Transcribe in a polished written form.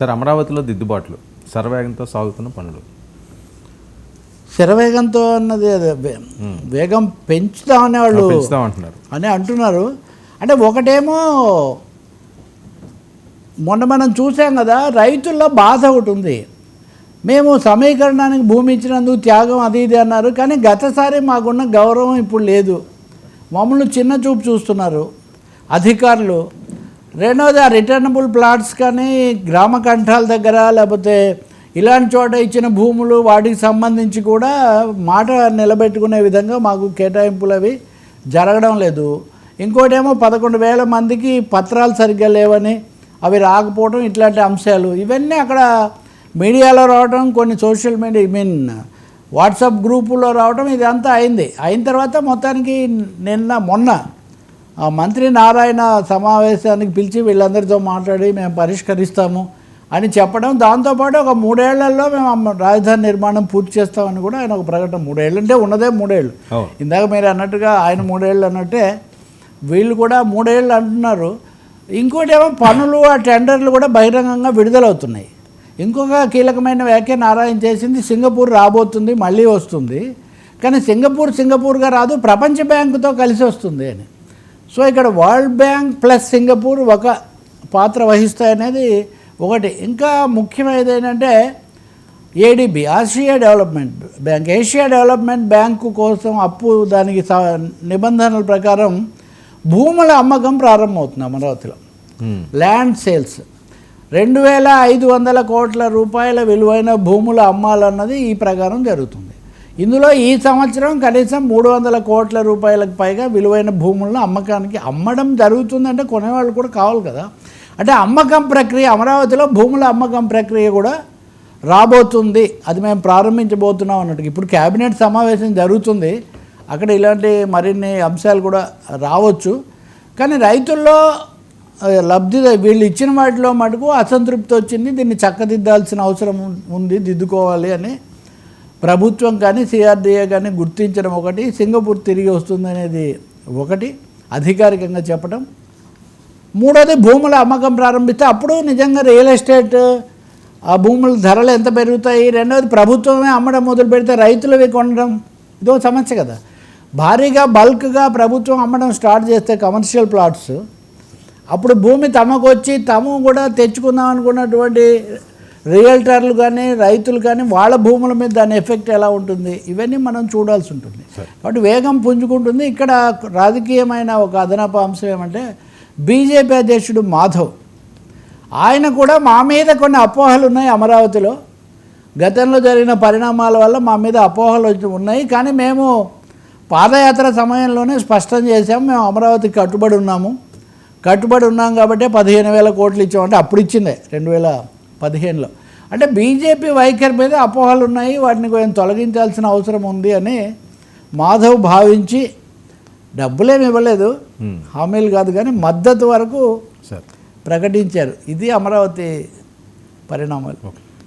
Sir, అమరావతిలో దిద్దుబాట్లు శరవేగంతో సాగుతున్న పనులు. శరవేగంతో అన్నది వేగం పెంచుతామనే వాళ్ళు పెంచుతామంటున్నారు అని అంటున్నారు. అంటే ఒకటేమో మొన్న మనం చూసాం కదా, రైతుల్లో బాధ ఒకటి ఉంది. మేము సమీకరణానికి భూమి ఇచ్చినందుకు త్యాగం అది ఇది అన్నారు, కానీ గతసారి మాకున్న గౌరవం ఇప్పుడు లేదు. మమ్మల్ని చిన్న చూపు చూస్తున్నారు అధికారులు. రెండవది, ఆ రిటర్నబుల్ ప్లాట్స్ కానీ గ్రామ కంఠాల దగ్గర లేకపోతే ఇలాంటి చోట ఇచ్చిన భూములు వాటికి సంబంధించి కూడా మాట నిలబెట్టుకునే విధంగా మాకు కేటాయింపులు అవి జరగడం లేదు. ఇంకోటేమో 11,000 మందికి పత్రాలు సరిగ్గా లేవని అవి రాకపోవడం, ఇట్లాంటి అంశాలు ఇవన్నీ అక్కడ మీడియాలో రావడం, కొన్ని సోషల్ మీడియా వాట్సాప్ గ్రూపుల్లో రావడం, ఇదంతా అయిన తర్వాత మొత్తానికి మొన్న మంత్రి నారాయణ సమావేశానికి పిలిచి వీళ్ళందరితో మాట్లాడి మేము పరిష్కరిస్తాము అని చెప్పడం, దాంతోపాటు ఒక 3 ఏళ్లలో మేము రాజధాని నిర్మాణం పూర్తి చేస్తామని కూడా ఆయన ఒక ప్రకటన. 3 ఏళ్ళు అంటే ఉన్నదే 3 ఏళ్ళు. ఇందాక మీరు అన్నట్టుగా ఆయన 3 ఏళ్ళు అన్నట్టే వీళ్ళు కూడా 3 ఏళ్ళు అంటున్నారు. ఇంకోటి ఏమో పనులు, ఆ టెండర్లు కూడా బహిరంగంగా విడుదలవుతున్నాయి. ఇంకొక కీలకమైన వ్యాఖ్య నారాయణ చేసింది, సింగపూర్ రాబోతుంది, మళ్ళీ వస్తుంది, కానీ సింగపూర్గా రాదు, ప్రపంచ బ్యాంకుతో కలిసి వస్తుంది అని. సో ఇక్కడ వరల్డ్ బ్యాంక్ ప్లస్ సింగపూర్ ఒక పాత్ర వహిస్తాయనేది ఒకటి. ఇంకా ముఖ్యమైనది ఏంటంటే ఏడీబీ, ఏషియా డెవలప్మెంట్ బ్యాంకు కోసం అప్పు, దానికి నిబంధనల ప్రకారం భూముల అమ్మకం ప్రారంభమవుతుంది అమరావతిలో. ల్యాండ్ సేల్స్ 2,500 కోట్ల రూపాయల విలువైన భూములు అమ్మాలన్నది ఈ ప్రకారం జరుగుతుంది. ఇందులో ఈ సంవత్సరం కనీసం 300 కోట్ల రూపాయలకు పైగా విలువైన భూములను అమ్మడం జరుగుతుందంటే కొనేవాళ్ళు కూడా కావాలి కదా. అంటే అమ్మకం ప్రక్రియ, అమరావతిలో భూముల అమ్మకం ప్రక్రియ కూడా రాబోతుంది, అది మేము ప్రారంభించబోతున్నాం అన్నట్టు. ఇప్పుడు క్యాబినెట్ సమావేశం జరుగుతుంది, అక్కడ ఇలాంటి మరిన్ని అంశాలు కూడా రావచ్చు. కానీ రైతుల్లో వీళ్ళు ఇచ్చిన వాటిలో మటుకు అసంతృప్తి వచ్చింది. దీన్ని చక్కదిద్దాల్సిన అవసరం ఉంది, దిద్దుకోవాలి అని ప్రభుత్వం కానీ సిఆర్డీఏ కానీ గుర్తించడం ఒకటి, సింగపూర్ తిరిగి వస్తుందనేది ఒకటి అధికారికంగా చెప్పడం. మూడోది, భూముల అమ్మకం ప్రారంభిస్తే అప్పుడు నిజంగా రియల్ ఎస్టేట్ ఆ భూముల ధరలు ఎంత పెరుగుతాయి. రెండవది, ప్రభుత్వమే అమ్మడం మొదలు పెడితే రైతులవి కొనడం ఇదో సమస్య కదా. భారీగా బల్క్గా ప్రభుత్వం అమ్మడం స్టార్ట్ చేస్తే కమర్షియల్ ప్లాట్స్, అప్పుడు భూమి తమకు వచ్చి తాము కూడా తెచ్చుకుందాం అనుకున్నటువంటి రియల్టర్లు కానీ రైతులు కానీ వాళ్ళ భూముల మీద దాని ఎఫెక్ట్ ఎలా ఉంటుంది, ఇవన్నీ మనం చూడాల్సి ఉంటుంది. కాబట్టి వేగం పుంజుకుంటుంది. ఇక్కడ రాజకీయమైన ఒక అదనపు అంశం ఏమంటే, బీజేపీ అధ్యక్షుడు మాధవ్, ఆయన కూడా మా మీద కొన్ని అపోహలు ఉన్నాయి అమరావతిలో, గతంలో జరిగిన పరిణామాల వల్ల మా మీద అపోహలు ఉన్నాయి, కానీ మేము పాదయాత్ర సమయంలోనే స్పష్టం చేశాము, మేము అమరావతికి కట్టుబడి ఉన్నాం కాబట్టి 15,000 కోట్లు ఇచ్చామంటే అప్పుడు ఇచ్చిందే 2015లో. అంటే బీజేపీ వైఖరి మీద అపోహలు ఉన్నాయి, వాటిని కొంచెం తొలగించాల్సిన అవసరం ఉంది అని మాధవ్ భావించి డబ్బులేమి ఇవ్వలేదు, హామీలు కాదు, కానీ మద్దతు వరకు ప్రకటించారు. ఇది అమరావతి పరిణామాలు.